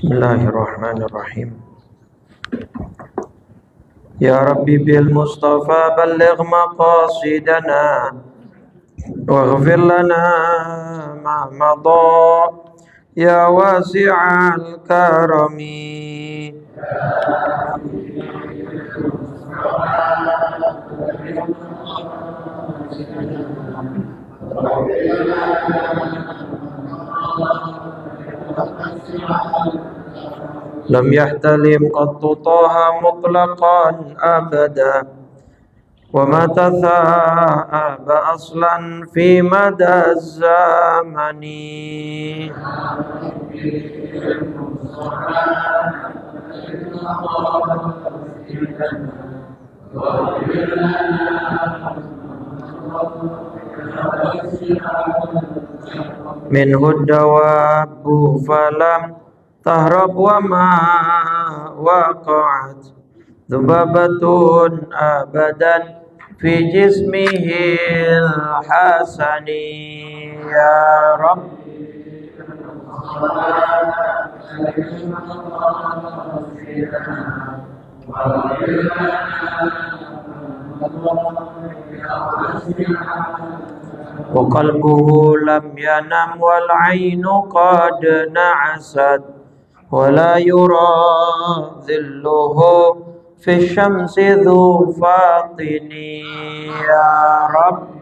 Bismillahirrahmanirrahim. Ya Rabbi bil Mustafa balligh maqasidana waghfir lana ma madha ya wasi'al karami. Lam yahtalim qattu taha mutlaqan abada wa ma tatha'aba aslan fi mada zamani. Minhu dawabu falam tahrab wa ma waqa'at dhubabatun abadan fi jismihil hasani. Ya Rabb wa qalbuhu lam yanam wal ainu qad na'asat wa la yura dhilluhu fi syamsi dhu fatini. Ya Rabb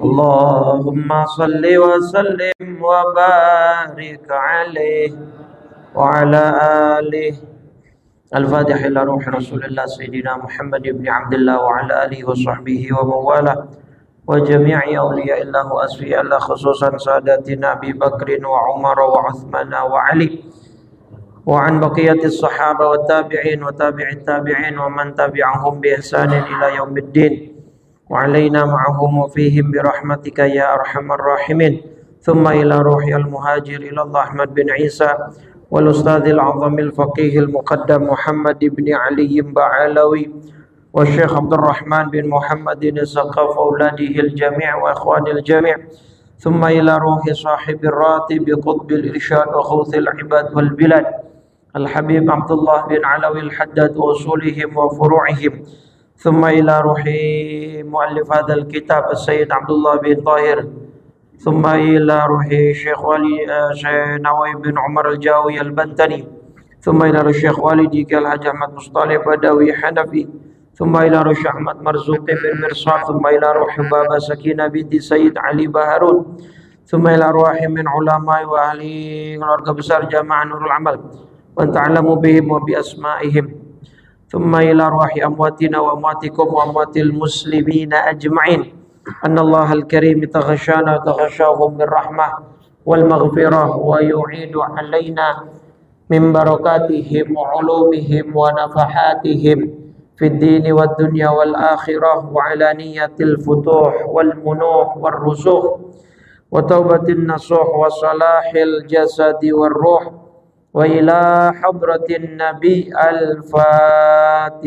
Allahumma salli wa sallim wa barik alaihi wa ala alihi. Al-Fatihah ila ruhi Rasulillah Sayyidina Muhammad ibn Abdullah wa ala alihi wa sahbihi wa mawala wa jami'i awliya'illah wa asfiya'illah, khususan sadatina Abi Bakrin wa Umar wa Uthman wa Ali wa an baqiyatis sahaba wa tabi'in wa tabi'it tabi'in wa man tabi'ahum bi ihsanin ila yaumiddin wa alaina ma'ahum wa fihim bi rahmatika ya arhamar rahimin. Thumma ila ruhi al-muhajir ila Allah Ahmad bin Isa wal ustadzil azamil faqihil muqaddam Muhammad ibn Ali Ba'alawi wa Syekh Abdul Rahman bin Muhammad bin Saqaf auladihil jami' wa ikhwanil jami'. Thumma ila ruhi sahibir ratib qutbil irsyad wa khawthil ibad wal bilad Al-Habib Abdullah bin Alawi al-Haddad wa usulihim wa furu'ihim. Thumma ila ruhi muallif hadzal kitab As-Sayyid Abdullah bin Tahir. Thumma ila ruhi Syekh Wali Syekh Nawawi bin Umar al-Jawi al-Bantani. Thumma ila ruhi Syekh Walidi Al-Hajj Ahmad Mustalih Badawi Hanafi. Thumma ila ruhi Ahmad Marzuqi bin Mirsad. Thumma ila ruhi Baba Sakinah binti Sayyid Ali Baharun. Thumma ila ruhi min ulama wa ahli keluarga besar Jamaah Nurul Amal wa ta'lamu bihim wa bi asma'ihim. Thumma ila ruhi amwatina wa amwatikum wa amwatil muslimina ajma'in. Anna Allah al-Karim taghashana taghashahum birrahmah wal maghfirah wa yu'idu alaina min barakatihim wa ulumihim wa nafahatihim fid dini wad dunya wal akhirah wa ala niyatil futuh wal munuh wal rusukh wa taubatin nasuh wa salahil jasadi wal ruh wa ila hadratin nabi. Al-Fatihah.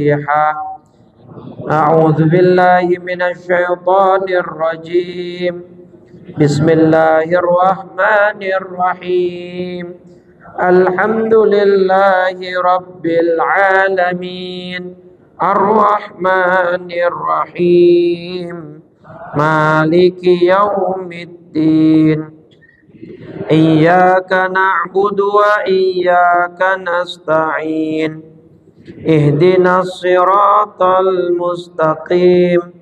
A'udzu billahi minasy syaithanir rajim. Bismillahirrahmanirrahim. Alhamdulillahi rabbil alamin. Ar-Rahmanir Rahim. Maliki yaumiddin. Iyyaka na'budu wa iyyaka nasta'in. Ihdinas siratal mustaqim.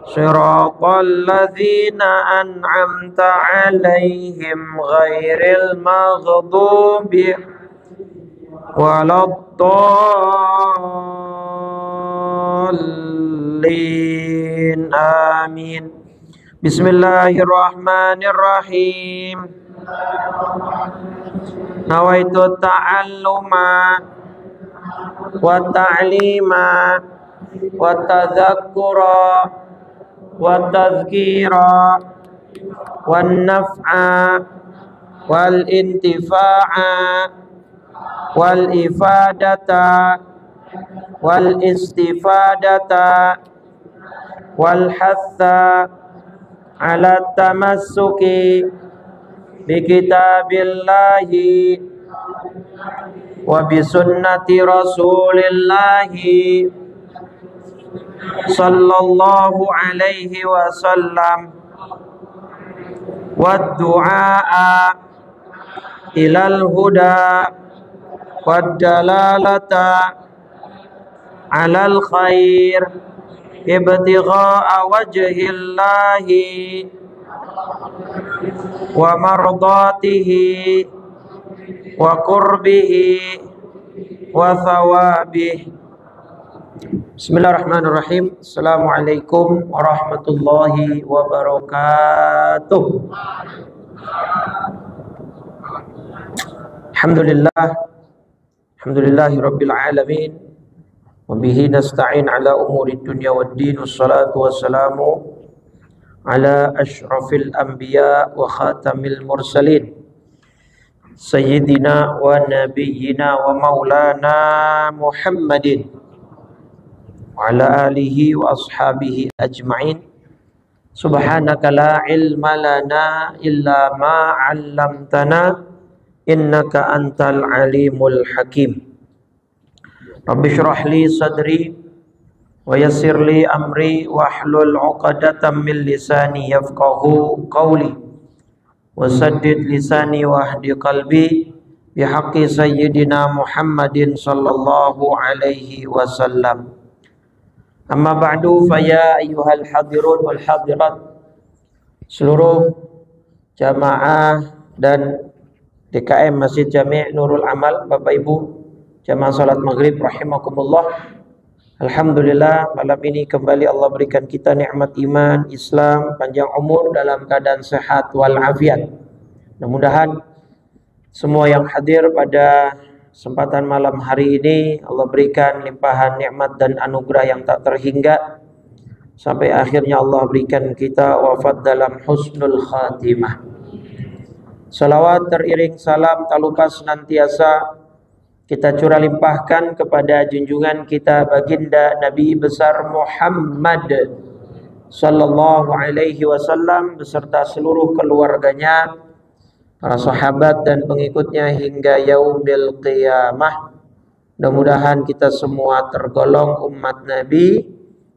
Siratal ladzina an'amta 'alaihim ghairil maghdubi waladdallin. Amin. Bismillahirrahmanirrahim. Nawaitu ta'alluma wa ta'lima wa tadhakkura wa tadhkira wan naf'a wal intifa'a wal ifadata wal istifadata wal hatha ala tamassuki bi kitabillahi wa bi sunnati rasulillahi sallallahu alaihi wasallam wa du'a ilal huda wa dalalata alal khair ibtigha'a wajhillahi wa mardatihi wa qurbihi wa thawabihi. Bismillahirrahmanirrahim. Assalamualaikum warahmatullahi wabarakatuh. Alhamdulillahi rabbil alamin. Wabihi nasta'in ala umuri dunya waddin. Wassalatu wassalamu ala ashrafil anbiya wa khatamil mursalin Sayyidina wa nabiyyina wa maulana Muhammadin wa ala alihi wa ashabihi ajma'in. Subhanaka la ilma lana illa ma 'allamtana innaka antal alimul hakim. Rabbi shrah li sadri wa yassir li amri wahlul 'uqdatam min lisani yafqahu qawli wa saddid lisani wahdi qalbi bihaqqi sayyidina Muhammadin sallallahu alaihi wasallam. Amma ba'du, faya ayyuhal hadirun wal hadirat, seluruh jamaah dan DKM Masjid Jami' Nurul Amal, Bapak Ibu jamaah salat maghrib rahimakumullah. Alhamdulillah, malam ini kembali Allah berikan kita nikmat iman, Islam, panjang umur dalam keadaan sehat walafiat. Mudah-mudahan semua yang hadir pada kesempatan malam hari ini Allah berikan limpahan nikmat dan anugerah yang tak terhingga sampai akhirnya Allah berikan kita wafat dalam husnul khatimah. Salawat teriring salam tak lupa senantiasa kita curah limpahkan kepada junjungan kita baginda Nabi besar Muhammad sallallahu alaihi wasallam beserta seluruh keluarganya, para sahabat dan pengikutnya hingga yaumil qiyamah. Mudah-mudahan kita semua tergolong umat Nabi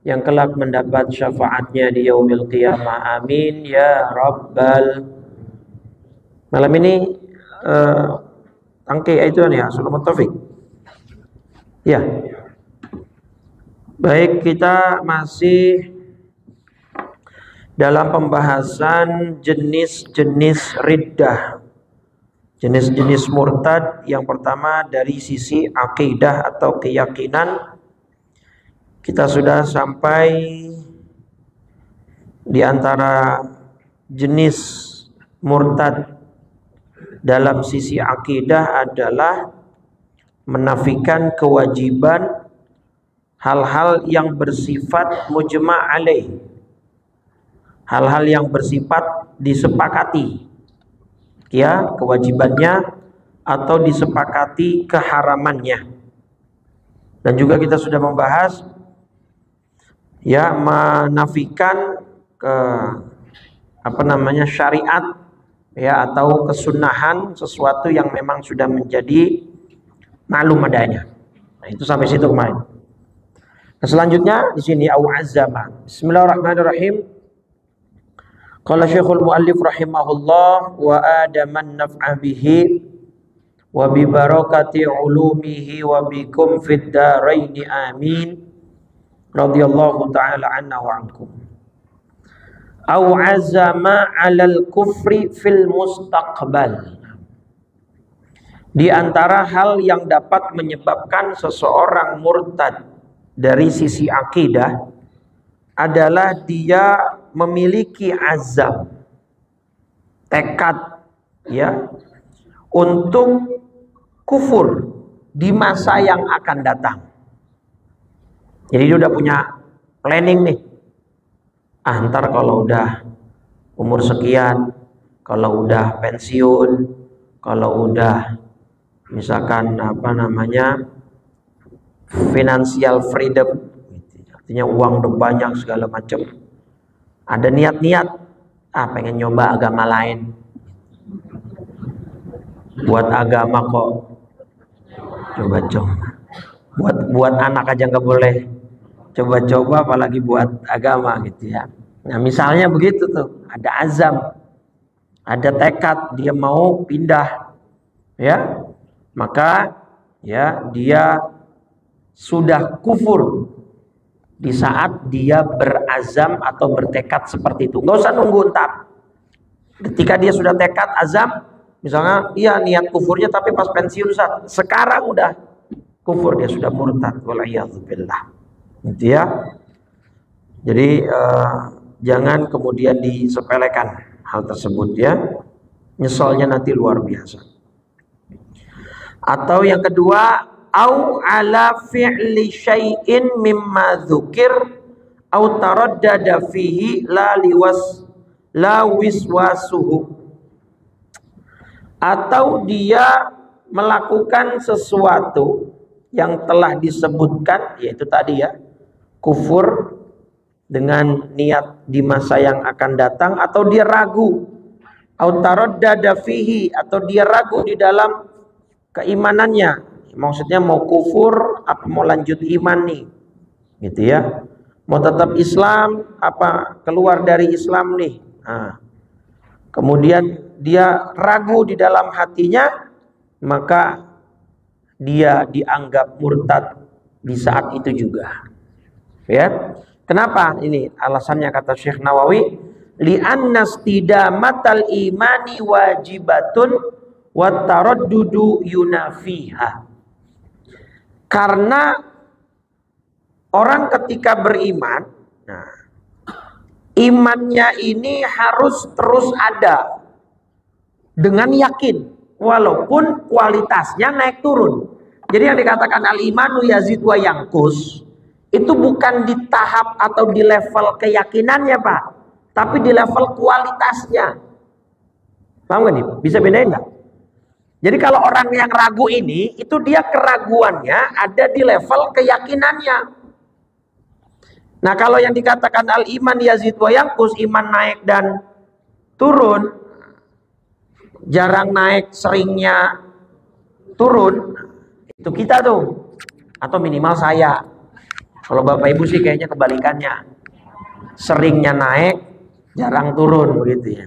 yang kelak mendapat syafaatnya di yaumil qiyamah. Amin ya rabbal. Malam ini tangke itu ya, Sulamat Taufik. Ya. Baik, kita masih dalam pembahasan jenis-jenis riddah, jenis-jenis murtad. Yang pertama dari sisi akidah atau keyakinan. Kita sudah sampai di antara jenis murtad dalam sisi akidah adalah menafikan kewajiban hal-hal yang bersifat mujma' alaih, hal-hal yang bersifat disepakati ya kewajibannya atau disepakati keharamannya. Dan juga kita sudah membahas ya menafikan ke syariat ya atau kesunahan sesuatu yang memang sudah menjadi maklum adanya. Nah, itu sampai situ kemarin. Nah, selanjutnya di sini au'azzama. Bismillahirrahmanirrahim. Qala Syekhul Muallif rahimahullah wa adaman naf'a bihi wa bi barakati ulumihi wa bikum fid daraini amin. Radhiyallahu ta'ala anna wa ankum. Au azama 'alal kufri fil mustaqbal. Di antara hal yang dapat menyebabkan seseorang murtad dari sisi akidah adalah dia memiliki azam, tekad ya untuk kufur di masa yang akan datang. Jadi dia udah punya planning nih. Ntar kalau udah umur sekian, kalau udah pensiun, kalau udah misalkan apa namanya, financial freedom, artinya uang udah banyak segala macam, ada niat-niat pengen nyoba agama lain, buat agama kok coba-coba, buat anak aja nggak boleh coba-coba, apalagi buat agama gitu ya. Nah misalnya begitu tuh, ada azam, ada tekad dia mau pindah ya, maka ya dia sudah kufur di saat dia berazam atau bertekad seperti itu. Nggak usah nunggu ntar. Ketika dia sudah tekad azam, misalnya iya niat kufurnya tapi pas pensiun sekarang udah kufur, dia sudah murtad, waliyadzubillah. Gitu ya. Jadi jangan kemudian disepelekan hal tersebut ya. Nyesalnya nanti luar biasa. Atau yang kedua, au ala fi'li syai'in mimma dzukir au taraddada fihi la wiswasuhu, atau dia melakukan sesuatu yang telah disebutkan, yaitu tadi ya, kufur dengan niat di masa yang akan datang, atau dia ragu, au taraddada fihi, atau dia ragu di dalam keimanannya, maksudnya mau kufur apa mau lanjut iman nih, gitu ya, mau tetap Islam apa keluar dari Islam nih. Nah, kemudian dia ragu di dalam hatinya, maka dia dianggap murtad di saat itu juga ya. Kenapa ini alasannya? Kata Syekh Nawawi, li'anna istidamatal imani wajibatun wa taraddudu yunafiha. Karena orang ketika beriman, nah, imannya ini harus terus ada dengan yakin, walaupun kualitasnya naik turun. Jadi yang dikatakan al-imanu yazid wa yanqus itu bukan di tahap atau di level keyakinannya Pak, tapi di level kualitasnya. Paham gak nih? Bisa bedain gak? Jadi kalau orang yang ragu ini, itu dia keraguannya ada di level keyakinannya. Nah kalau yang dikatakan al-iman yazid wa yanqus, iman naik dan turun, jarang naik, seringnya turun, itu kita tuh, atau minimal saya. Kalau Bapak Ibu sih kayaknya kebalikannya, seringnya naik, jarang turun, begitu ya.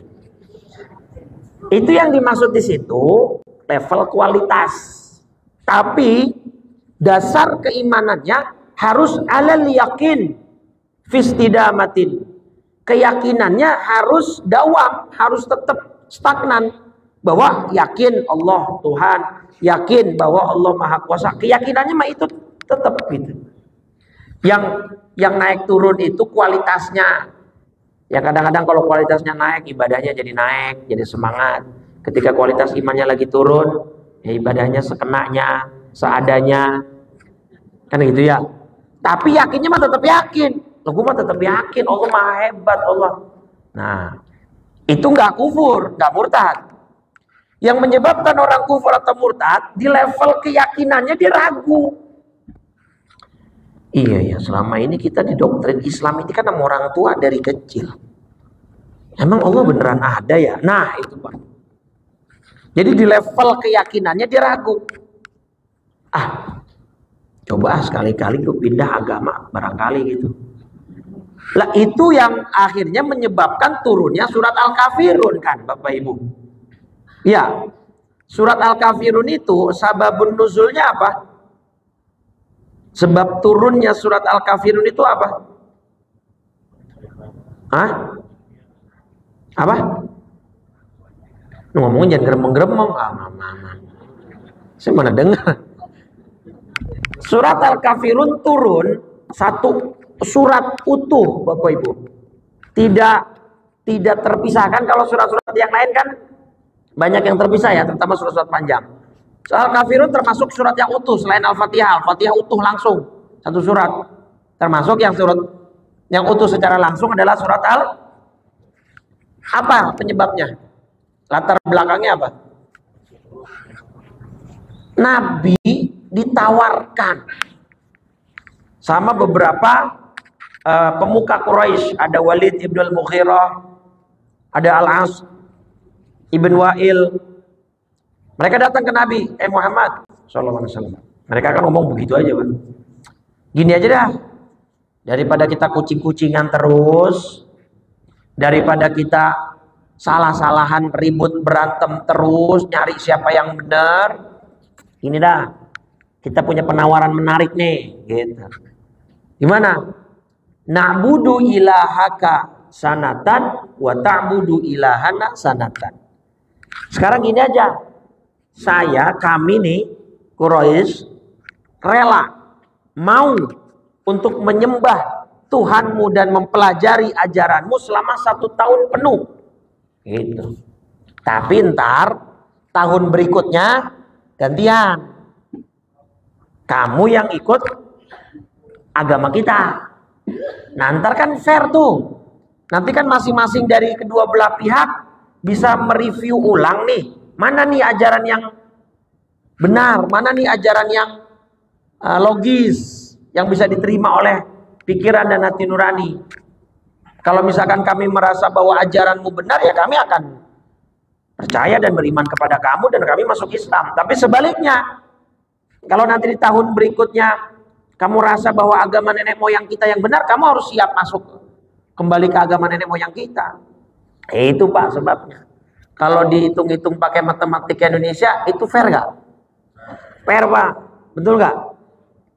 Itu yang dimaksud di situ level kualitas. Tapi dasar keimanannya harus alal yakin fistidamatin. Keyakinannya harus dawam, harus tetap stagnan, bahwa yakin Allah Tuhan, yakin bahwa Allah Maha Kuasa. Keyakinannya mah itu tetap gitu. Yang naik turun itu kualitasnya. Ya kadang-kadang kalau kualitasnya naik, ibadahnya jadi naik, jadi semangat. Ketika kualitas imannya lagi turun, ya ibadahnya sekenanya, seadanya, kan gitu ya. Tapi yakinnya mah tetap yakin. Loh, gue mah tetap yakin Allah Maha hebat Allah. Nah, itu nggak kufur, nggak murtad. Yang menyebabkan orang kufur atau murtad di level keyakinannya dia ragu. Iya ya, selama ini kita di doktrin Islam ini kan sama orang tua dari kecil. Emang Allah beneran ada ya? Nah itu Pak. Jadi di level keyakinannya dia ragu. Coba sekali-kali gue pindah agama barangkali gitu. Lah itu yang akhirnya menyebabkan turunnya surat Al-Kafirun kan Bapak Ibu. Ya, surat Al-Kafirun itu sababun nuzulnya apa? Sebab turunnya surat Al-Kafirun itu apa? Apa? Ngomongnya jangan geremeng-geremeng. Saya mana dengar. Surat Al-Kafirun turun satu surat utuh Bapak Ibu. Tidak terpisahkan. Kalau surat-surat yang lain kan banyak yang terpisah ya, terutama surat-surat panjang. Al-Kafirun termasuk surat yang utuh selain Al-Fatihah. Al-Fatihah utuh langsung satu surat. Termasuk yang surat yang utuh secara langsung adalah surat apa penyebabnya? Latar belakangnya apa? Nabi ditawarkan sama beberapa pemuka Quraisy. Ada Walid ibn al-Mughirah, ada Al-As ibn Wa'il. Mereka datang ke Nabi, Muhammad sallallahu alaihi wasallam. Mereka kan ngomong begitu aja, Pak. Gini aja dah, daripada kita kucing-kucingan terus, daripada kita salah-salahan, ribut, berantem terus, nyari siapa yang benar, ini dah, kita punya penawaran menarik nih, gitu. Gimana? Na'budu ilahaka sanatan wa ta'budu ilahana sanatan. Sekarang gini aja, kami nih Quraisy rela mau untuk menyembah Tuhanmu dan mempelajari ajaranmu selama 1 tahun penuh, gitu. Tapi ntar tahun berikutnya gantian, kamu yang ikut agama kita. Nah, ntar kan fair tuh. Nanti kan masing-masing dari kedua belah pihak bisa mereview ulang nih, mana nih ajaran yang benar, mana nih ajaran yang logis, yang bisa diterima oleh pikiran dan hati nurani. Kalau misalkan kami merasa bahwa ajaranmu benar, ya kami akan percaya dan beriman kepada kamu dan kami masuk Islam. Tapi sebaliknya, kalau nanti di tahun berikutnya kamu rasa bahwa agama nenek moyang kita yang benar, kamu harus siap masuk kembali ke agama nenek moyang kita. Itu Pak sebabnya. Kalau dihitung-hitung pakai matematika Indonesia, itu fair nggak? Fair Pak, betul nggak?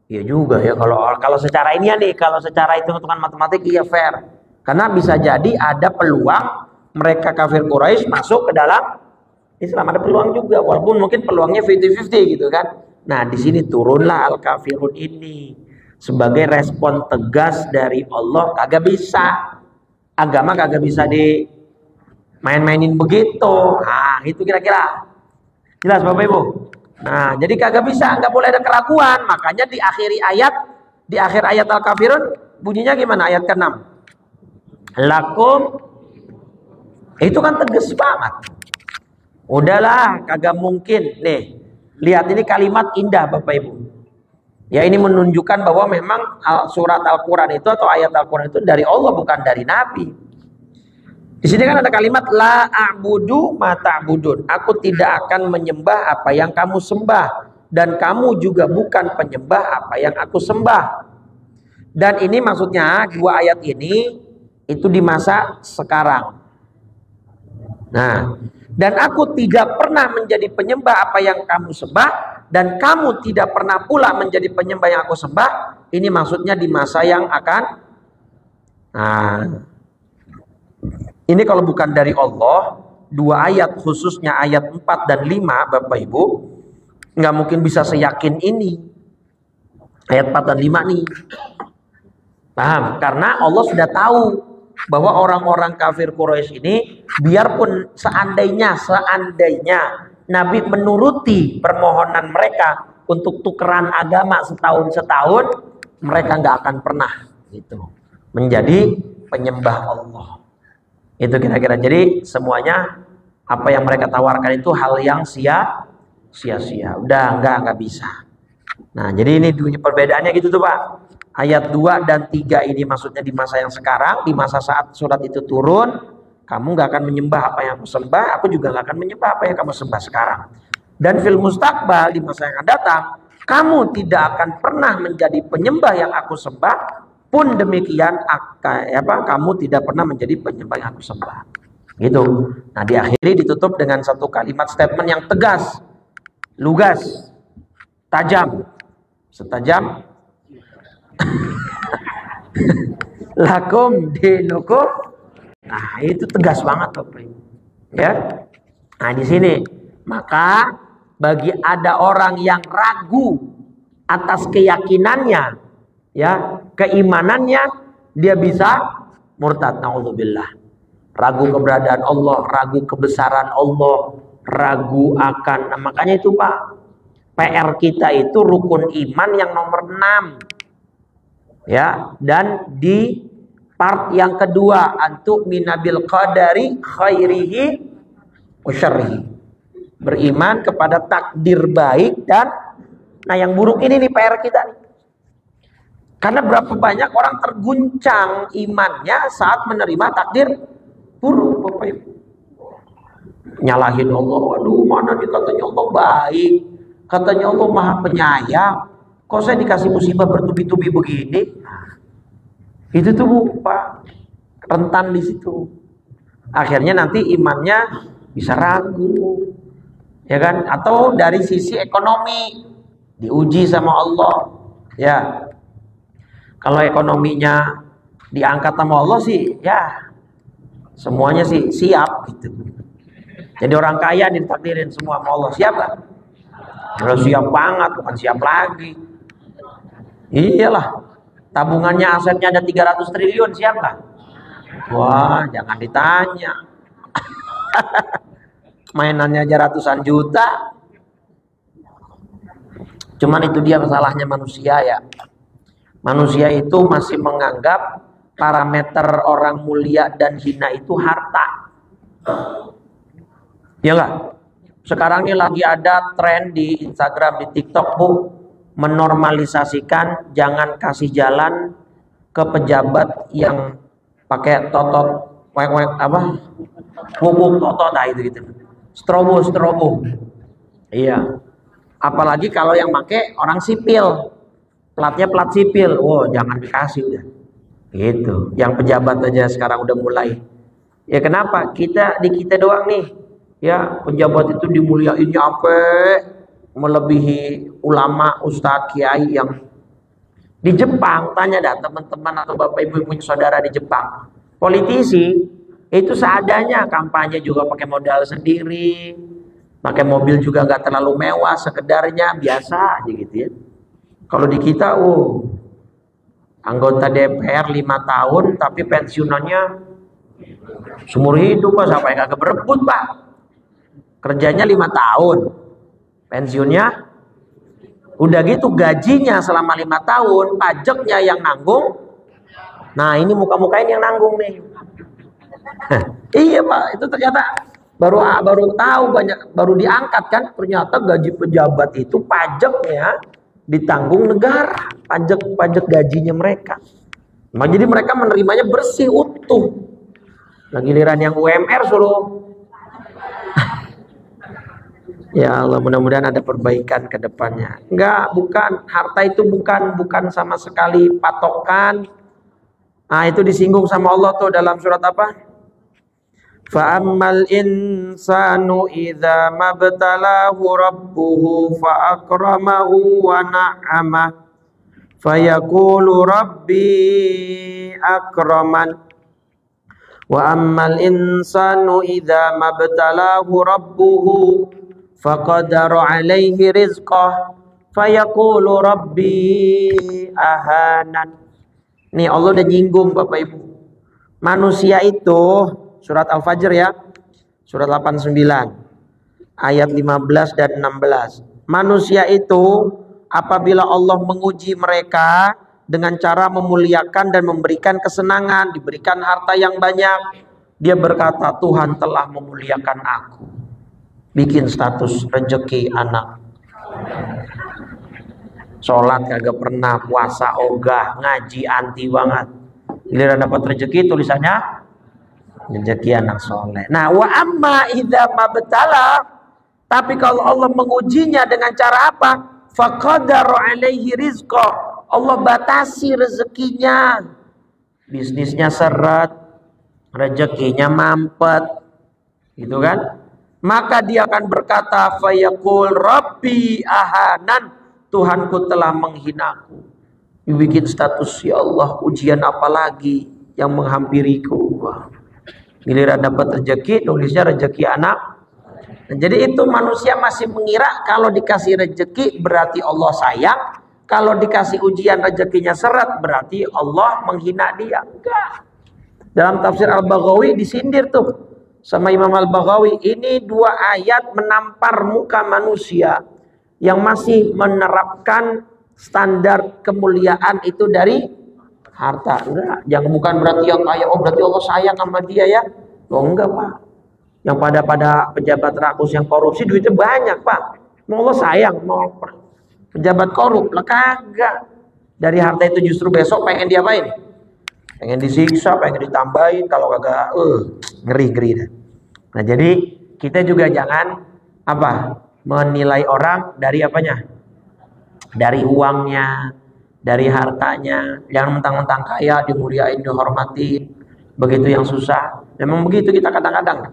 Iya juga ya, kalau secara ini ya nih, kalau secara hitung-hitungan matematik iya fair. Karena bisa jadi ada peluang mereka kafir Quraisy masuk ke dalam Islam, ada peluang juga, walaupun mungkin peluangnya 50-50 gitu kan. Nah, di sini turunlah al-kafirun ini sebagai respon tegas dari Allah. Kagak bisa, agama kagak bisa di main-mainin begitu. Nah, itu kira-kira jelas Bapak Ibu. Nah, jadi kagak bisa, nggak boleh ada keraguan. Makanya di akhir ayat al-kafirun bunyinya gimana? Ayat ke-6. Lakum, itu kan tegas banget. Udahlah, kagak mungkin. Nih, lihat ini kalimat indah Bapak Ibu. Ya, ini menunjukkan bahwa memang surat Al-Quran itu atau ayat Al-Quran itu dari Allah, bukan dari Nabi. Di sini kan ada kalimat la a'budu ma ta'budun. Aku tidak akan menyembah apa yang kamu sembah, dan kamu juga bukan penyembah apa yang aku sembah. Dan ini maksudnya dua ayat ini itu di masa sekarang. Nah, dan aku tidak pernah menjadi penyembah apa yang kamu sembah, dan kamu tidak pernah pula menjadi penyembah yang aku sembah. Ini maksudnya di masa yang akan. Nah, ini kalau bukan dari Allah, dua ayat khususnya ayat 4 dan 5 Bapak Ibu, nggak mungkin bisa seyakin ini. Ayat 4 dan 5 nih. Paham? Karena Allah sudah tahu bahwa orang-orang kafir Quraisy ini, biarpun seandainya Nabi menuruti permohonan mereka untuk tukeran agama setahun, mereka nggak akan pernah gitu menjadi penyembah Allah. Itu kira-kira. Jadi semuanya apa yang mereka tawarkan itu hal yang sia-sia. Udah nggak bisa. Nah, jadi ini perbedaannya gitu tuh Pak. Ayat 2 dan 3 ini maksudnya di masa yang sekarang, di masa saat surat itu turun, kamu nggak akan menyembah apa yang aku sembah, aku juga nggak akan menyembah apa yang kamu sembah sekarang. Dan fil mustaqbal, di masa yang akan datang, kamu tidak akan pernah menjadi penyembah yang aku sembah, pun demikian kamu tidak pernah menjadi penyembah yang aku sembah. Gitu. Nah, diakhiri ditutup dengan satu kalimat statement yang tegas, lugas, tajam, setajam lakum dinukum. Nah, itu tegas banget Bapak Ibu. Ya. Nah, di sini maka bagi ada orang yang ragu atas keyakinannya, ya, keimanannya, dia bisa murtad, naudzubillah. Ragu keberadaan Allah, ragu kebesaran Allah, ragu akan. Nah, makanya itu Pak, PR kita itu rukun iman yang nomor 6. Ya, dan di part yang kedua, antuk minabil qadari khairihi wa syarrihi. Beriman kepada takdir baik dan nah yang buruk ini nih PR kita nih. Karena berapa banyak orang terguncang imannya saat menerima takdir buruk, Bapak Ibu. Nyalahin Allah, waduh mana nih katanya Allah baik, katanya Allah maha penyayang, kok saya dikasih musibah bertubi-tubi begini? Itu tuh Bu, Pak, rentan di situ. Akhirnya nanti imannya bisa ragu, ya kan? Atau dari sisi ekonomi diuji sama Allah, ya. Kalau ekonominya diangkat sama Allah sih, ya semuanya sih siap gitu. Jadi orang kaya ditakdirin semua sama Allah, siap gak? Kalau siap banget, bukan siap lagi. Iyalah, tabungannya asetnya ada 300 triliun, siap gak? Wah, jangan ditanya. Mainannya aja ratusan juta. Cuman itu dia masalahnya manusia ya. Manusia itu masih menganggap parameter orang mulia dan hina itu harta. Ya enggak? Sekarang ini lagi ada tren di Instagram, di TikTok Bu, menormalisasikan jangan kasih jalan ke pejabat yang pakai totot, bubuk totot, nah itu gitu. Strobo. Iya. Apalagi kalau yang pakai orang sipil. Platnya plat sipil, jangan dikasih udah. Gitu. Yang pejabat aja sekarang udah mulai. Ya kenapa? Kita doang nih. Ya, pejabat itu dimuliainnya apa? Melebihi ulama, ustadz, kiai yang di Jepang. Tanya dah teman-teman atau bapak ibu punya saudara di Jepang. Politisi itu seadanya, kampanye juga pakai modal sendiri. Pakai mobil juga nggak terlalu mewah, sekedarnya biasa aja gitu ya. Kalau di kita, anggota DPR 5 tahun, tapi pensiunannya seumur hidup, Pak. Sampai kagak berebut, Pak. Kerjanya 5 tahun, pensiunnya udah gitu gajinya selama 5 tahun, pajaknya yang nanggung. Nah, ini muka-mukain yang nanggung nih. Iya, Pak. Itu ternyata baru tahu, baru diangkat kan. Ternyata gaji pejabat itu pajaknya ditanggung negara, pajak gajinya mereka. Nah, jadi mereka menerimanya bersih utuh. Nah, giliran yang UMR suruh. Ya Allah, mudah-mudahan ada perbaikan ke depannya. Bukan harta itu bukan sama sekali patokan. Nah, itu disinggung sama Allah tuh dalam surat apa? Fa'ammal insanu idza mabtalahu rabbuhu fa'akramahu wa na'amah fayaqulu rabbi akraman wa ammal insanu idza mabtalahu rabbuhu faqadara alaihi rizqah fayaqulu rabbi ahanan. Nih Allah udah nyinggung Bapak Ibu. Manusia itu Surat Al-Fajr ya, surat 89, ayat 15 dan 16. Manusia itu apabila Allah menguji mereka dengan cara memuliakan dan memberikan kesenangan, diberikan harta yang banyak, dia berkata, Tuhan telah memuliakan aku. Bikin status rezeki anak. Sholat kagak pernah, puasa ogah, ngaji anti banget. Giliran dapat rezeki tulisannya rezeki anak soleh. Nah, wa amma idza mabtala, tapi kalau Allah mengujinya dengan cara apa? Faqadara alaihi rizqa. Allah batasi rezekinya. Bisnisnya seret, rezekinya mampet. Gitu kan? Maka dia akan berkata, fayaqul rabbi ahanan, Tuhanku telah menghinaku. Dibikin status, ya Allah, ujian apa lagi yang menghampiriku? Wah. Giliran dapat rezeki, tulisnya rezeki anak. Nah, jadi itu manusia masih mengira kalau dikasih rezeki berarti Allah sayang, kalau dikasih ujian rezekinya seret berarti Allah menghina dia. Enggak. Dalam tafsir Al-Baghawi disindir tuh sama Imam Al-Baghawi, ini 2 ayat menampar muka manusia yang masih menerapkan standar kemuliaan itu dari harta. Enggak, jangan bukan berarti yang kaya berarti Allah sayang sama dia ya. Oh enggak, Pak. Yang pada pejabat rakus yang korupsi duitnya banyak, Pak. Mau Allah sayang, mau pejabat korup lah kagak. Dari harta itu justru besok pengen diapain? Pengen disiksa, pengen ditambahin, kalau kagak ngeri dah. Nah, jadi kita juga jangan menilai orang dari apanya? Dari uangnya, dari hartanya. Jangan mentang-mentang kaya dimuliain, dihormatin. Begitu yang susah. Memang begitu kita kadang-kadang.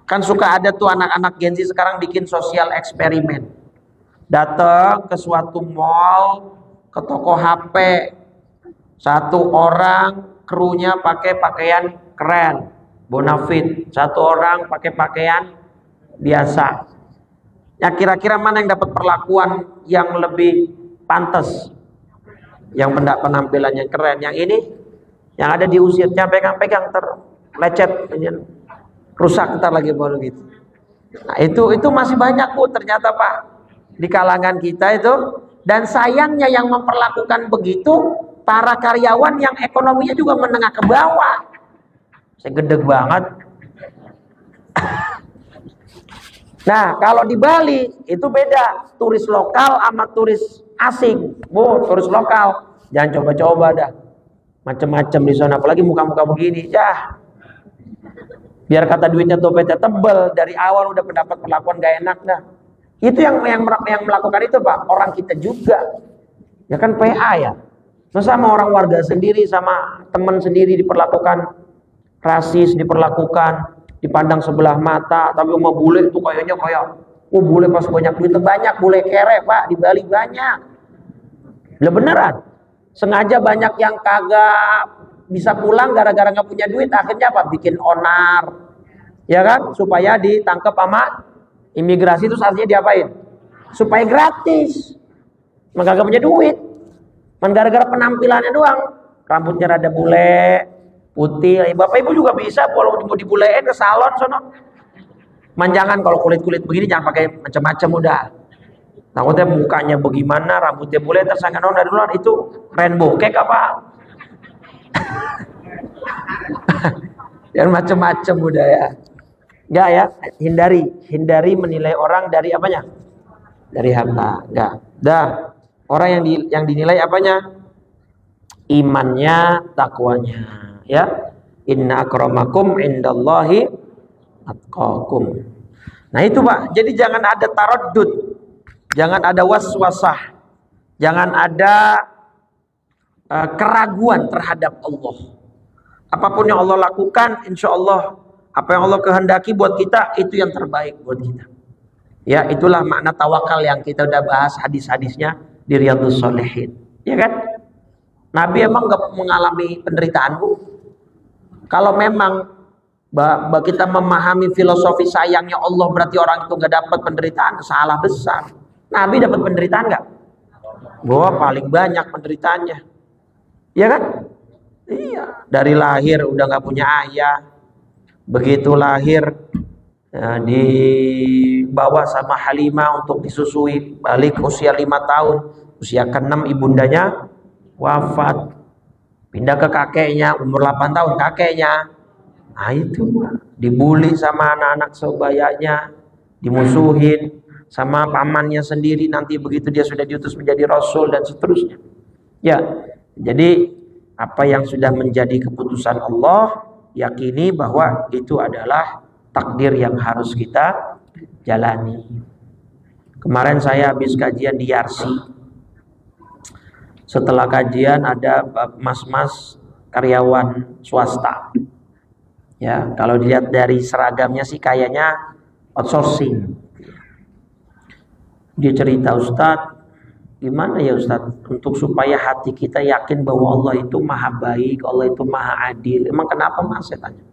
Kan suka ada tuh anak-anak Gen Z sekarang bikin sosial eksperimen. Datang ke suatu mall, ke toko HP. Satu orang krunya pakai pakaian keren, bonafit. Satu orang pakai pakaian biasa. Ya kira-kira mana yang dapat perlakuan yang lebih pantas? Yang penampilannya keren. Yang ini yang ada diusirnya pegang-pegang terlecet, rusak ntar lagi baru gitu. Nah, itu masih banyak ternyata Pak di kalangan kita itu. Dan sayangnya yang memperlakukan begitu para karyawan yang ekonominya juga menengah ke bawah. Saya gedeg banget. Nah, kalau di Bali itu beda, turis lokal sama turis asing. Turis lokal jangan coba-coba dah. Macam-macam di sana, apalagi muka-muka begini. Biar kata duitnya dompetnya tebel, dari awal udah mendapat perlakuan gak enak dah. Itu yang melakukan itu Pak, orang kita juga. Ya kan PA ya. Masa sama orang warga sendiri, sama teman sendiri diperlakukan rasis, diperlakukan dipandang sebelah mata. Tapi sama bule itu kayaknya bule pas banyak duit, banyak bule kere Pak di Bali banyak. Lah beneran. Sengaja banyak yang kagak bisa pulang gara-gara nggak punya duit, akhirnya bikin onar, ya kan, supaya ditangkap sama imigrasi. Terus artinya diapain? Supaya gratis, maka gak punya duit, gara-gara penampilannya doang, rambutnya rada bule, putih. Bapak ibu juga bisa, kalau mau dibulein ke salon sono. Manjangan kalau kulit begini jangan pakai macam-macam udah. Takutnya mukanya bagaimana, rambutnya bule, tersangka dari luar itu rainbow cake apa? Yang macam-macam udah ya. Enggak ya, hindari menilai orang dari apanya? Dari harta. Enggak. Orang yang dinilai apanya? Imannya, takwanya, ya. Inna akramakum indallahi atqakum. Nah itu Pak, jadi jangan ada taraddud, jangan ada waswasah, jangan ada keraguan terhadap Allah. Apapun yang Allah lakukan, insya Allah apa yang Allah kehendaki buat kita itu yang terbaik buat kita. Ya, itulah makna tawakal yang kita udah bahas hadis-hadisnya di Riyadhus Shalihin. Ya kan? Nabi emang gak mengalami penderitaan, Bu. Kalau memang kita memahami filosofi sayangnya Allah berarti orang itu gak dapat penderitaan, salah besar. Nabi dapat penderitaan gak? Paling banyak penderitaannya. Ya kan? Iya, dari lahir udah nggak punya ayah, begitu lahir dibawa sama Halimah untuk disusui, balik usia 5 tahun, usia ke-6 ibundanya wafat, pindah ke kakeknya, umur 8 tahun kakeknya, nah itu dibully sama anak-anak sebayanya, dimusuhin sama pamannya sendiri, nanti begitu dia sudah diutus menjadi rasul dan seterusnya. Ya, jadi apa yang sudah menjadi keputusan Allah, yakini bahwa itu adalah takdir yang harus kita jalani. Kemarin saya habis kajian di Yarsi. Setelah kajian ada mas-mas karyawan swasta. Ya, kalau dilihat dari seragamnya sih kayaknya outsourcing. Dia cerita, Ustadz, gimana ya Ustadz, untuk supaya hati kita yakin bahwa Allah itu maha baik, Allah itu maha adil. Emang kenapa Mas? Saya tanya.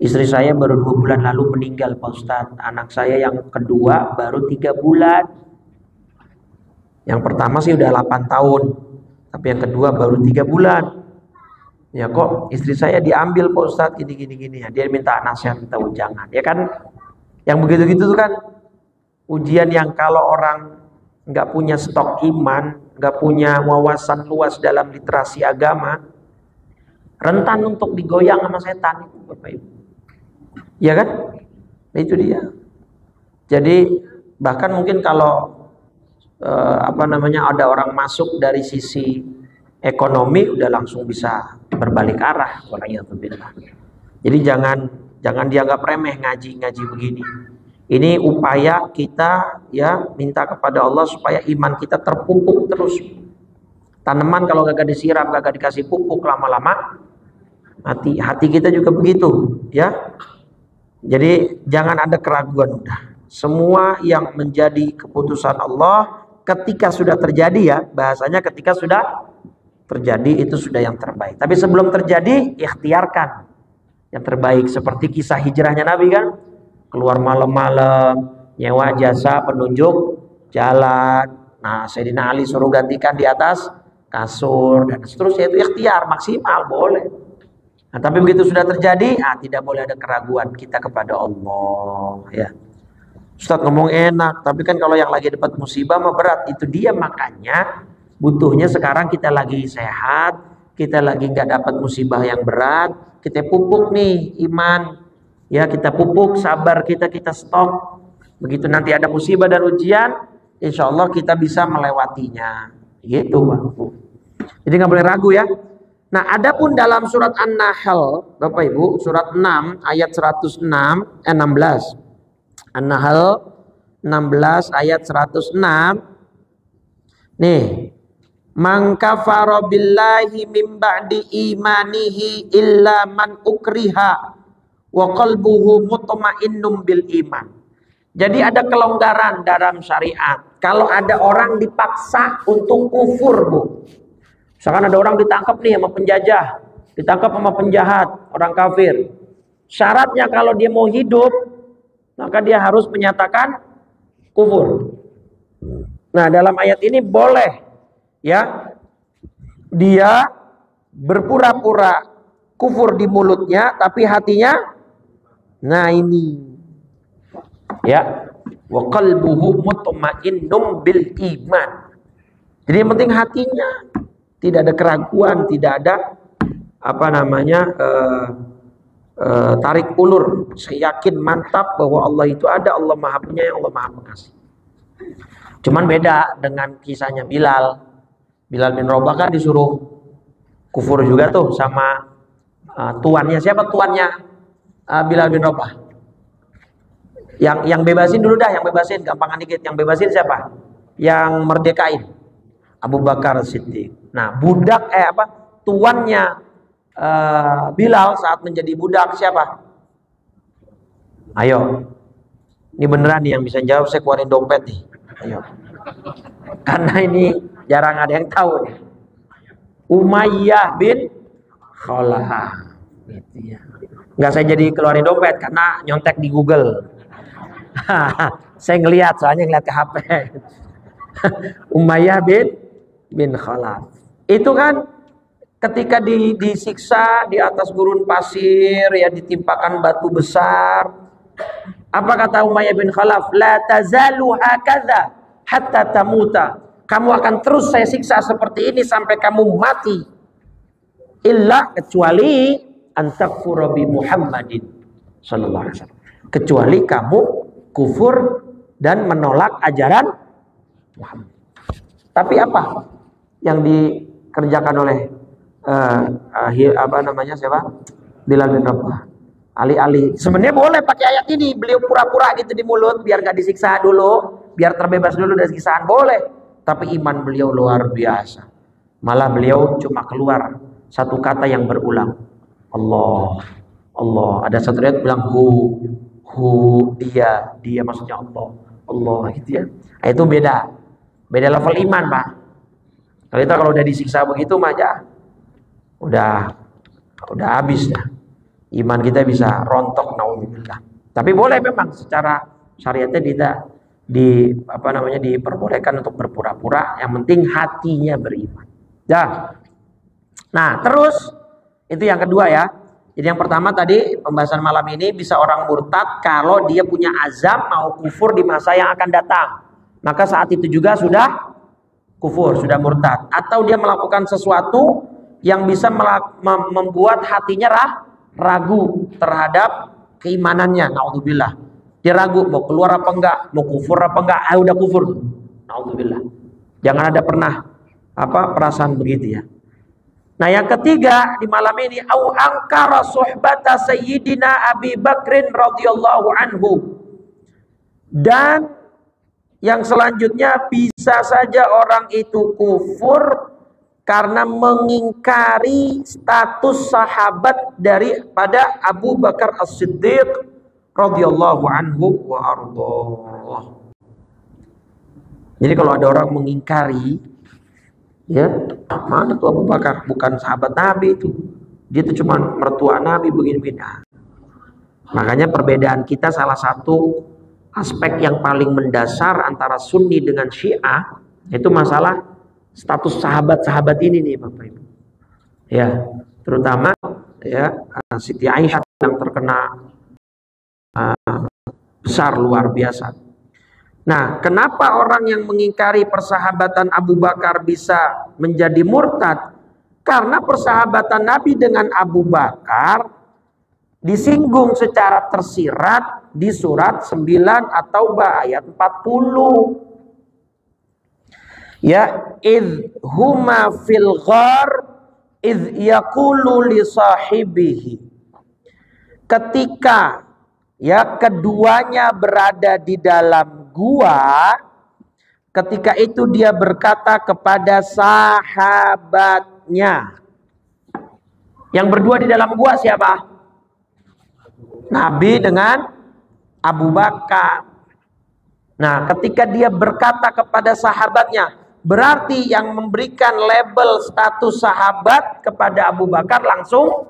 Istri saya baru 2 bulan lalu meninggal Pak Ustadz. Anak saya yang kedua baru 3 bulan. Yang pertama sih udah 8 tahun, tapi yang kedua baru 3 bulan. Ya kok istri saya diambil Pak Ustadz gini. Dia minta nasihat, minta ujangan. Ya kan, yang begitu-gitu tuh kan ujian yang kalau orang nggak punya stok iman, nggak punya wawasan luas dalam literasi agama, rentan untuk digoyang sama setan itu Bapak Ibu. Ya kan? Itu dia. Jadi bahkan mungkin kalau ada orang masuk dari sisi ekonomi udah langsung bisa berbalik arah. Waliyadzubillah. Jadi jangan dianggap remeh ngaji begini. Ini upaya kita ya minta kepada Allah supaya iman kita terpupuk terus. Tanaman kalau gak disiram, gak dikasih pupuk, lama-lama mati. Hati kita juga begitu, ya. Jadi jangan ada keraguan udah. Semua yang menjadi keputusan Allah ketika sudah terjadi ya, bahasanya ketika sudah terjadi itu sudah yang terbaik. Tapi sebelum terjadi, ikhtiarkan yang terbaik. Seperti kisah hijrahnya Nabi kan, keluar malam-malam, nyewa jasa penunjuk jalan. Nah, Sayyidina Ali suruh gantikan di atas kasur dan seterusnya, itu ikhtiar maksimal boleh. Nah, tapi begitu sudah terjadi, tidak boleh ada keraguan kita kepada Allah ya. Ustaz ngomong enak, tapi kan kalau yang lagi dapat musibah mah berat. Itu dia, makanya butuhnya sekarang kita lagi sehat, kita lagi nggak dapat musibah yang berat, kita pupuk nih iman. Ya, kita pupuk sabar kita stok. Begitu nanti ada musibah dan ujian, insya Allah kita bisa melewatinya. Gitu, Bang. Jadi nggak boleh ragu ya. Nah, adapun dalam surat An-Nahl, Bapak Ibu, surat 6 ayat 106 16. An-Nahl 16 ayat 106. Nih, man kafara billahi min ba'di imanihi illa man ukriha wa qalbuhu mutmainnum bil iman. Jadi ada kelonggaran dalam syariat. Kalau ada orang dipaksa untuk kufur, Bu. Misalkan ada orang ditangkap nih sama penjajah, ditangkap sama penjahat, orang kafir. Syaratnya kalau dia mau hidup, maka dia harus menyatakan kufur. Nah, dalam ayat ini boleh ya dia berpura-pura kufur di mulutnya tapi hatinya ini ya, wa qalbuhu mutmainnum bil iman. Jadi yang penting hatinya tidak ada keraguan, tidak ada tarik ulur. Saya yakin mantap bahwa Allah itu ada, Allah Maha Penyayang, Allah Maha Pengasih. Cuman beda dengan kisahnya Bilal. Bilal bin Rabah kan disuruh kufur juga tuh sama tuannya. Siapa tuannya Bilal bin Rabah? Yang bebasin dulu dah, yang bebasin gampangan dikit. Yang bebasin siapa? Yang merdekain Abu Bakar Siddiq. Nah, tuannya Bilal saat menjadi budak siapa? Ayo, ini beneran nih yang bisa jawab, saya keluarin dompet nih. Ayo, karena ini jarang ada yang tahu nih. Umayyah bin Khalaf. Nggak saya jadi keluarin dompet karena nyontek di Google. Saya soalnya ngeliat ke HP. Umayyah bin Khalaf. Itu kan ketika disiksa di atas gurun pasir, ya ditimpakan batu besar. Apa kata Umayyah bin Khalaf? La tazalu hakadha hatta tamuta. Kamu akan terus saya siksa seperti ini sampai kamu mati. Illa, kecuali antakfura bi Muhammadin sallallahu alaihi wasallam. Kecuali kamu kufur dan menolak ajaran Muhammad. Tapi apa yang dikerjakan oleh siapa? Bilal bin Rabah. Alih-alih sebenarnya boleh pakai ayat ini, beliau pura-pura gitu di mulut biar gak disiksa dulu, biar terbebas dulu dari siksaan, boleh. Tapi iman beliau luar biasa. Malah beliau cuma keluar satu kata yang berulang. Allah. Ada satu ayat bilang dia maksudnya Allah gitu ya. Nah, itu beda level iman, Pak. Kalau udah disiksa begitu mah ya udah habis dah. Iman kita bisa rontok, naudzubillah. Tapi boleh memang secara syariatnya tidak diperbolehkan untuk berpura-pura, yang penting hatinya beriman. Ya. Nah, terus itu yang kedua ya. Jadi yang pertama tadi pembahasan malam ini, bisa orang murtad kalau dia punya azam mau kufur di masa yang akan datang. Maka saat itu juga sudah kufur, sudah murtad. Atau dia melakukan sesuatu yang bisa membuat hatinya ragu terhadap keimanannya, naudzubillah. Dia ragu mau keluar apa enggak, mau kufur apa enggak. Udah kufur. Nauzubillah. Jangan ada pernah perasaan begitu ya. Nah, yang ketiga di malam ini, au angkara suhbata sayyidina Abi Bakrin radhiyallahu anhu. Dan yang selanjutnya, bisa saja orang itu kufur karena mengingkari status sahabat daripada Abu Bakar As-Siddiq radhiyallahu anhu wa ardhah. Jadi kalau ada orang mengingkari, ya, mana tuh Abu Bakar, bukan sahabat Nabi itu, dia itu cuma mertua Nabi, begini-begini. Makanya perbedaan kita, salah satu aspek yang paling mendasar antara Sunni dengan Syiah itu masalah status sahabat-sahabat ini nih Bapak Ibu. Ya, terutama ya Siti Aisyah yang terkena besar luar biasa. Nah, kenapa orang yang mengingkari persahabatan Abu Bakar bisa menjadi murtad? Karena persahabatan Nabi dengan Abu Bakar disinggung secara tersirat di surat 9 At-Taubah ayat 40. Ya, idh huma fil ghar idh yaqulu li sahibihi. Ketika ya keduanya berada di dalam gua, ketika itu dia berkata kepada sahabatnya. Yang berdua di dalam gua siapa? Nabi dengan Abu Bakar. Nah, ketika dia berkata kepada sahabatnya, berarti yang memberikan label status sahabat kepada Abu Bakar langsung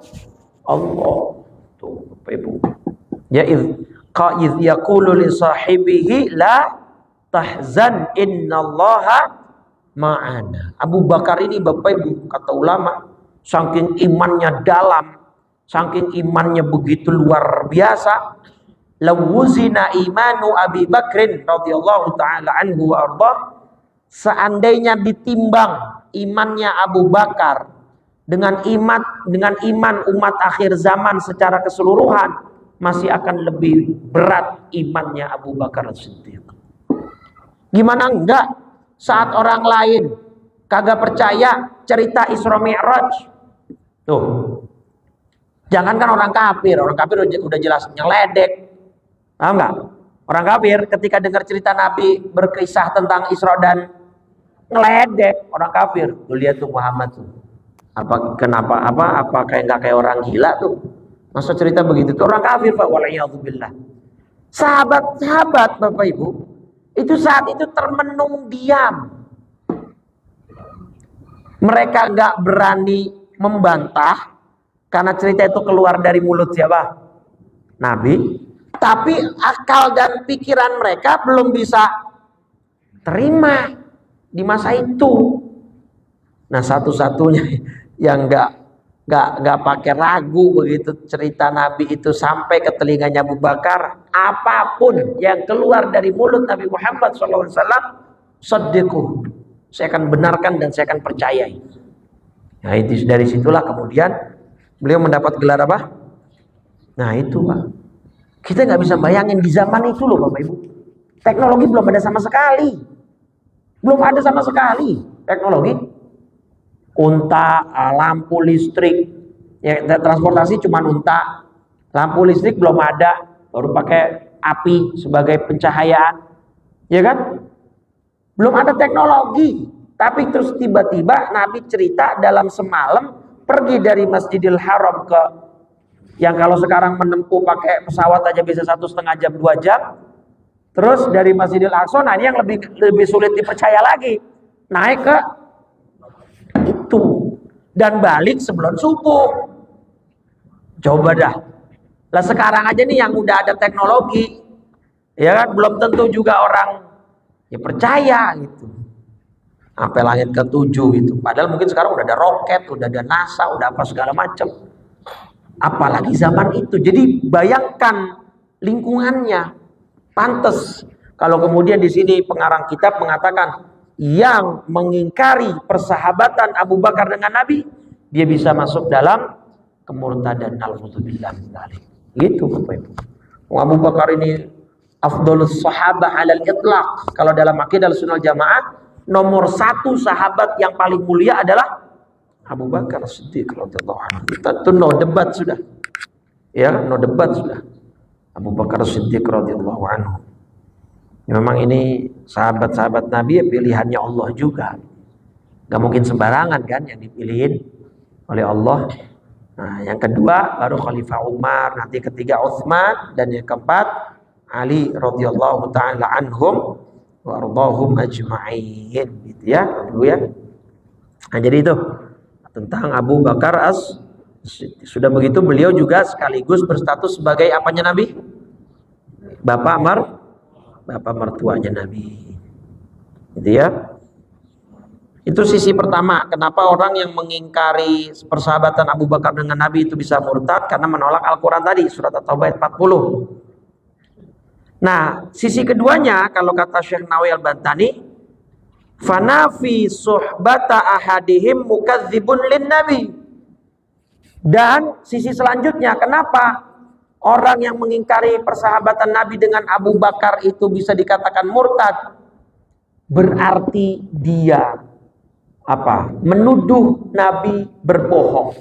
Allah. Tuh, Bapak Ibu. Ya qa'idh yaqulu li sahibihi la tahzan innallaha ma'ana. Abu Bakar ini Bapak Ibu, kata ulama, saking imannya dalam, saking imannya begitu luar biasa, lawuzina imanu Abi Bakrin radhiyallahu taala anhu wa arda, seandainya ditimbang imannya Abu Bakar dengan iman umat akhir zaman secara keseluruhan, masih akan lebih berat imannya Abu Bakar As-Siddiq. Gimana enggak saat orang lain kagak percaya cerita Isra Mi'raj? Tuh. Jangankan orang kafir udah jelas nyeledek. Paham enggak? Orang kafir ketika dengar cerita Nabi berkisah tentang Isra dan ngeledek orang kafir. Tuh lihat tuh Muhammad tuh. Apa kayak enggak kayak orang gila tuh? Masa cerita begitu tuh orang kafir, Pak, wala'iyadzubillah. Sahabat-sahabat Bapak Ibu itu saat itu termenung diam. Mereka nggak berani membantah karena cerita itu keluar dari mulut siapa? Nabi. Tapi akal dan pikiran mereka belum bisa terima di masa itu. Nah, satu-satunya yang nggak pakai ragu begitu cerita Nabi itu sampai ke telinganya Abu Bakar, apapun yang keluar dari mulut Nabi Muhammad SAW, saddiquh, saya akan benarkan dan saya akan percayai. Nah, itu dari situlah kemudian beliau mendapat gelar apa? Nah, itu Pak, kita nggak bisa bayangin di zaman itu loh Bapak Ibu, teknologi belum ada sama sekali, teknologi. Unta, lampu listrik, ya, transportasi cuma unta, lampu listrik belum ada, baru pakai api sebagai pencahayaan, ya kan? Belum ada teknologi, tapi terus tiba-tiba Nabi cerita dalam semalam pergi dari Masjidil Haram ke, yang kalau sekarang menempuh pakai pesawat aja bisa 1,5 jam 2 jam, terus dari Masjidil Aqsa, nah ini yang lebih sulit dipercaya lagi, naik ke itu dan balik sebelum subuh. Coba dah. Lah sekarang aja nih yang udah ada teknologi, ya kan, belum tentu juga orang ya percaya gitu. Sampai langit ke-7 gitu. Padahal mungkin sekarang udah ada roket, udah ada NASA, udah apa segala macam. Apalagi zaman itu. Jadi bayangkan lingkungannya. Pantes kalau kemudian di sini pengarang kitab mengatakan yang mengingkari persahabatan Abu Bakar dengan Nabi, dia bisa masuk dalam kemurtadan, al-mudzubillah. Gitu Bapak Ibu. Abu Bakar ini afdhalus sahabah 'alal itlaq. Kalau dalam akidah Sunnah Jamaah, nomor 1 sahabat yang paling mulia adalah Abu Bakar Siddiq radhiyallahu anhu. Itu no debat sudah. Ya, no debat sudah. Abu Bakar Siddiq radhiyallahu anhu. Memang ini sahabat-sahabat Nabi pilihannya Allah juga. Gak mungkin sembarangan kan yang dipilihin oleh Allah. Nah, yang kedua baru Khalifah Umar, nanti ketiga Utsman, dan yang keempat Ali radhiyallahu taala anhum wa ardhahum ajma'in, gitu ya dulu ya. Nah, jadi itu tentang Abu Bakar As-Siddiq. Sudah begitu beliau juga sekaligus berstatus sebagai apanya Nabi? Bapak mertuanya Nabi. Gitu ya. Itu sisi pertama, kenapa orang yang mengingkari persahabatan Abu Bakar dengan Nabi itu bisa murtad, karena menolak Al-Quran tadi, surat At-Taubah ayat 40. Nah, sisi keduanya, kalau kata Syekh Nawawi Al-Bantani, fanafi suhbata ahadihim mukadzibun lin nabi. Dan sisi selanjutnya, kenapa orang yang mengingkari persahabatan Nabi dengan Abu Bakar itu bisa dikatakan murtad? Berarti dia menuduh Nabi berbohong,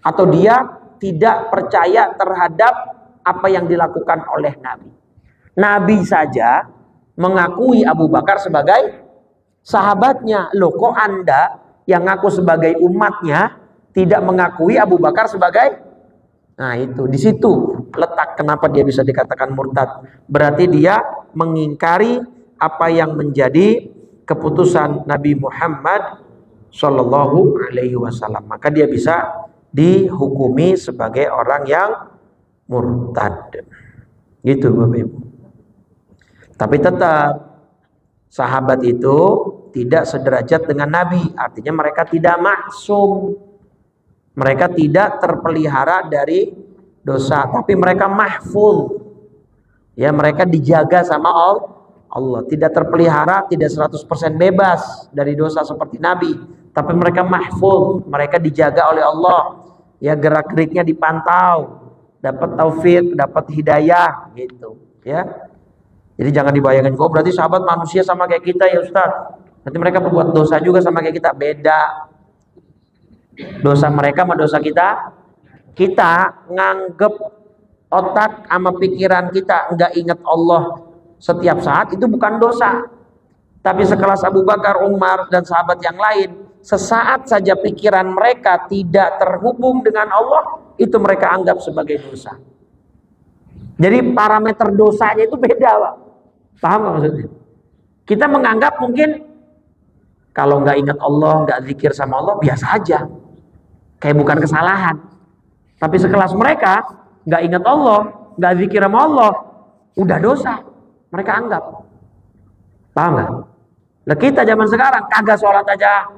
atau dia tidak percaya terhadap apa yang dilakukan oleh Nabi. Nabi saja mengakui Abu Bakar sebagai sahabatnya. Loh, kok Anda yang ngaku sebagai umatnya tidak mengakui Abu Bakar sebagai? Nah, itu di situ letak kenapa dia bisa dikatakan murtad. Berarti dia mengingkari apa yang menjadi keputusan Nabi Muhammad Shallallahu Alaihi Wasallam. Maka dia bisa dihukumi sebagai orang yang murtad. Gitu Bapak Ibu. Tapi tetap sahabat itu tidak sederajat dengan Nabi. Artinya mereka tidak maksum. Mereka tidak terpelihara dari dosa, tapi mereka mahfuz. Ya, mereka dijaga sama Allah. Tidak terpelihara, tidak 100% bebas dari dosa seperti Nabi, tapi mereka mahfuz. Mereka dijaga oleh Allah. Ya, gerak-geriknya dipantau, dapat taufik, dapat hidayah gitu, ya. Jadi jangan dibayangkan, kok berarti sahabat manusia sama kayak kita ya Ustaz. Nanti mereka berbuat dosa juga sama kayak kita. Beda. Dosa mereka sama dosa kita. Kita nganggep otak sama pikiran kita nggak ingat Allah setiap saat, itu bukan dosa. Tapi sekelas Abu Bakar, Umar, dan sahabat yang lain, sesaat saja pikiran mereka tidak terhubung dengan Allah, itu mereka anggap sebagai dosa. Jadi parameter dosanya itu beda, Pak. Paham nggak maksudnya? Kita menganggap mungkin kalau nggak ingat Allah, nggak zikir sama Allah, biasa aja, kayak bukan kesalahan. Tapi sekelas mereka nggak ingat Allah, nggak zikir sama Allah, udah dosa. Mereka anggap. Paham nggak? Lah kita zaman sekarang kagak sholat aja,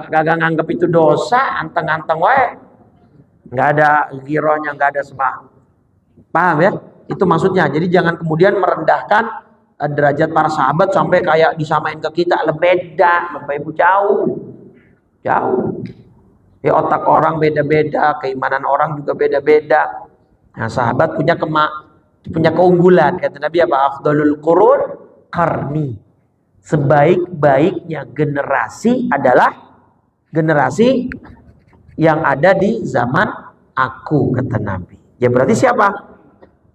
kagak nganggap itu dosa, anteng-anteng wae, nggak ada gironya, nggak ada sembah. Paham ya? Itu maksudnya. Jadi jangan kemudian merendahkan derajat para sahabat sampai kayak disamain ke kita. Beda, Bapak Ibu, jauh. Ya, otak orang beda-beda, keimanan orang juga beda-beda. Nah, sahabat punya keunggulan. Kata Nabi apa? Afdhalul qurun qarni. Sebaik-baiknya generasi adalah generasi yang ada di zaman aku, kata Nabi. Ya berarti siapa?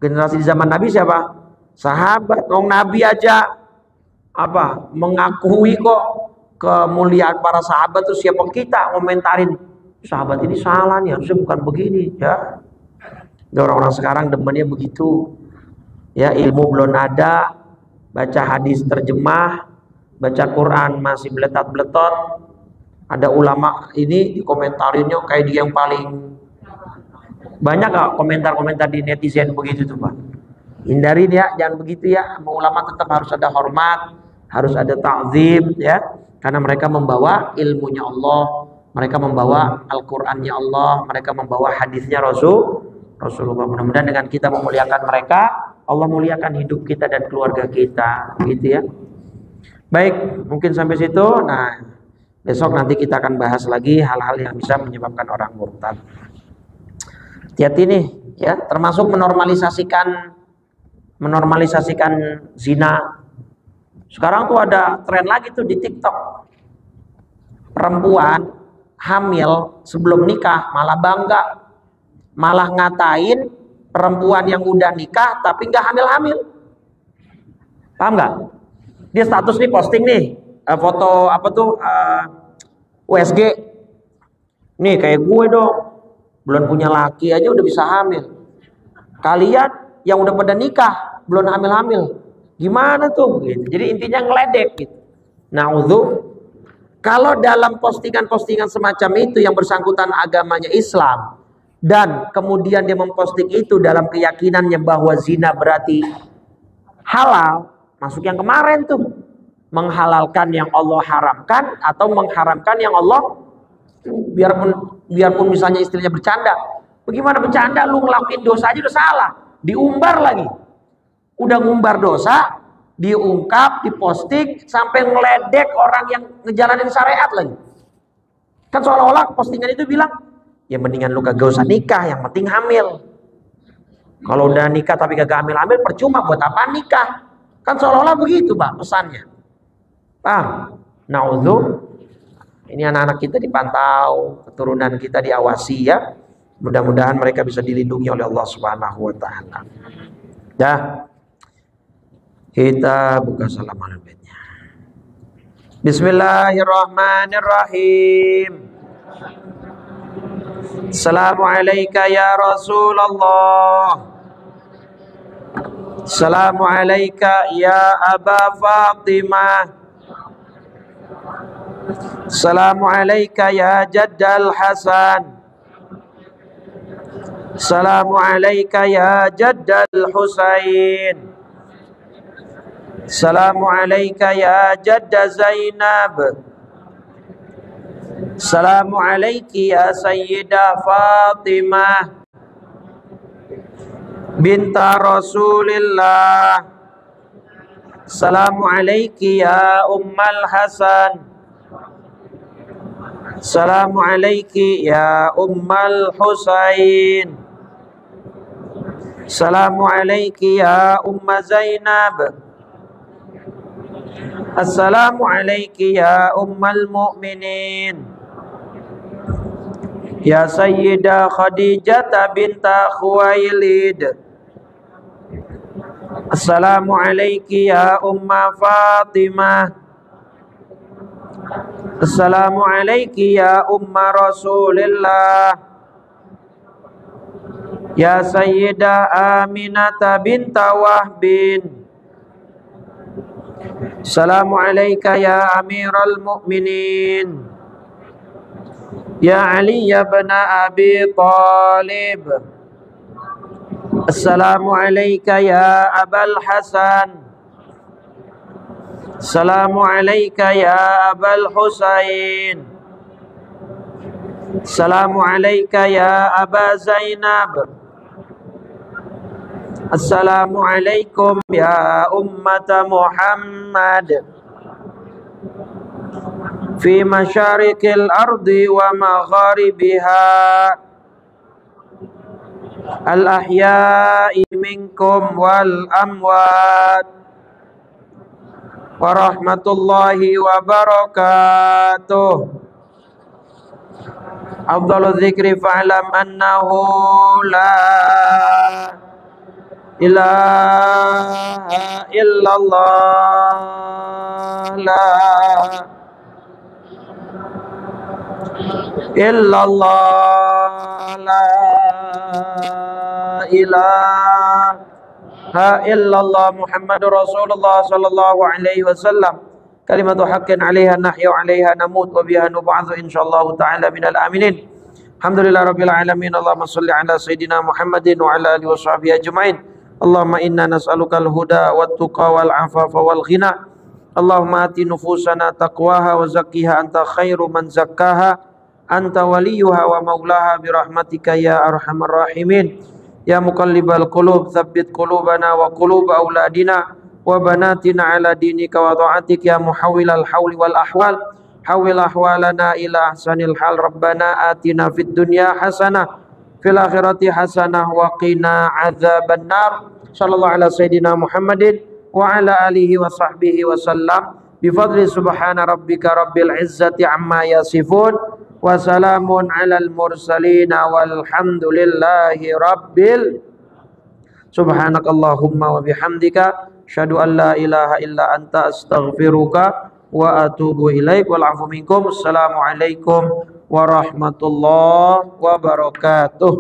Generasi di zaman Nabi siapa? Sahabat. Nabi aja mengakui kok kemuliaan para sahabat, tuh siapa kita komentarin sahabat ini salah nih, harusnya bukan begini ya. Orang-orang sekarang demennya begitu. Ya, ilmu belum ada, baca hadis terjemah, baca Quran masih beletot-beletot. Ada ulama ini dikomentarinnya kayak dia yang paling banyak. Gak komentar-komentar di netizen begitu tuh Pak? Hindarin ya, jangan begitu ya. Sama ulama tetap harus ada hormat, harus ada ta'zim ya, karena mereka membawa ilmunya Allah, mereka membawa Al-Qur'annya Allah, mereka membawa hadisnya Rasulullah. Mudah-mudahan dengan kita memuliakan mereka, Allah muliakan hidup kita dan keluarga kita, gitu ya. Baik, mungkin sampai situ. Nah, besok nanti kita akan bahas lagi hal-hal yang bisa menyebabkan orang murtad. Hati-hati nih ya, termasuk menormalisasikan menormalisasikan zina. Sekarang tuh ada tren lagi tuh di TikTok. Perempuan hamil sebelum nikah malah bangga, malah ngatain perempuan yang udah nikah tapi nggak hamil-hamil. Paham nggak? Dia status nih posting nih foto apa tuh USG. Nih kayak gue dong, belum punya laki aja udah bisa hamil. Kalian yang udah pada nikah belum hamil-hamil, gimana tuh? Gitu. Jadi intinya ngeledek gitu. Naudzu. Kalau dalam postingan-postingan semacam itu yang bersangkutan agamanya Islam dan kemudian dia memposting itu dalam keyakinannya bahwa zina berarti halal, masuk yang kemarin tuh, menghalalkan yang Allah haramkan atau mengharamkan yang Allah, biarpun misalnya istrinya bercanda. Bagaimana bercanda, lu ngelakuin dosa aja udah salah, diumbar lagi. Udah ngumbar dosa, diungkap, diposting, sampai ngeledek orang yang ngejalanin syariat lagi. Kan seolah-olah postingan itu bilang, ya mendingan lu kagak usah nikah, yang penting hamil. Kalau udah nikah tapi kagak hamil-hamil, percuma, buat apa nikah? Kan seolah-olah begitu Pak pesannya. Paham? Naudzu. Ini anak-anak kita dipantau, keturunan kita diawasi ya. Mudah-mudahan mereka bisa dilindungi oleh Allah Subhanahu wa taala. Dah. Kita buka salam alal baitnya. Bismillahirrahmanirrahim. Assalamualaikum ya Rasulullah. Assalamualaikum ya Aba Fatimah. Assalamualaikum ya Jaddal Hasan. Assalamualaikum ya Jaddal Husain. Assalamualaikum ya Jadda Zainab. Assalamualaikum ya Sayyidah Fatimah binta Rasulillah. Assalamualaikum ya Ummal Hasan. Assalamualaikum ya Ummal Husain. Assalamualaikum ya Umma Zainab. Assalamualaikum ya Ummal Mu'minin. Ya Sayyidah Khadijah binta Khuwailid. Assalamualaikum ya Umma Fatimah. Assalamualaikum ya Umma Rasulillah. Ya Sayyidah Aminah binta Wahbin. Assalamualaikum ya Amirul Mu'minin. Ya Ali bin Abi Talib. Assalamualaikum ya Abul Hasan. Assalamualaikum ya Abul Husain. Assalamualaikum ya Aba Zainab. Assalamualaikum ya ummata Muhammad fi masyariqil ardi wa magharibiha al ahya'i minkum wal amwat wa rahmatullahi wa barakatuh. Afdhalu dzikri fa'lam annahu la ilaha illallah, la illallah, la ilaha illallah, Muhammadur Rasulullah sallallahu alaihi wasallam. Kalimatu haqqin 'alaiha nahya wa 'alaiha namut wa biha nub'atsu insyaallah ta'ala minal aminin. Alhamdulillah rabbil alamin. Allahumma shalli ala sayidina Muhammadin wa ala alihi washabbihi ajmain. Allahumma inna nas'alukal huda wat tuqa wal afafa wal ghina. Allahumma ati nufusana taqwaha wa zakkiha anta khairu man zakkaha anta waliyuha wa maulaha bi rahmatika ya arhamar rahimin. Ya muqallibal qulub tsabbit qulubana wa qulub auladina wa banatina ala dinika wa ta'atik ya muhawwilal hauli wal ahwal. Hawil ahwalana ila ahsanil hal. Rabbana atina fid dunya hasanah fil akhirati hasanah wa qina adzabannar. Sallallahu ala sayyidina Muhammadin wa ala alihi wa sahbihi wa sallam. Bifadli subhana rabbika rabbil izzati amma yasifun wa salamun alal mursalin walhamdulillahi rabbil. Subhanakallahumma wa bihamdika asyhadu an la ilaha illa anta astaghfiruka wa atubu ilaik. Wal afu minkum. Assalamualaikum warahmatullahi wabarakatuh.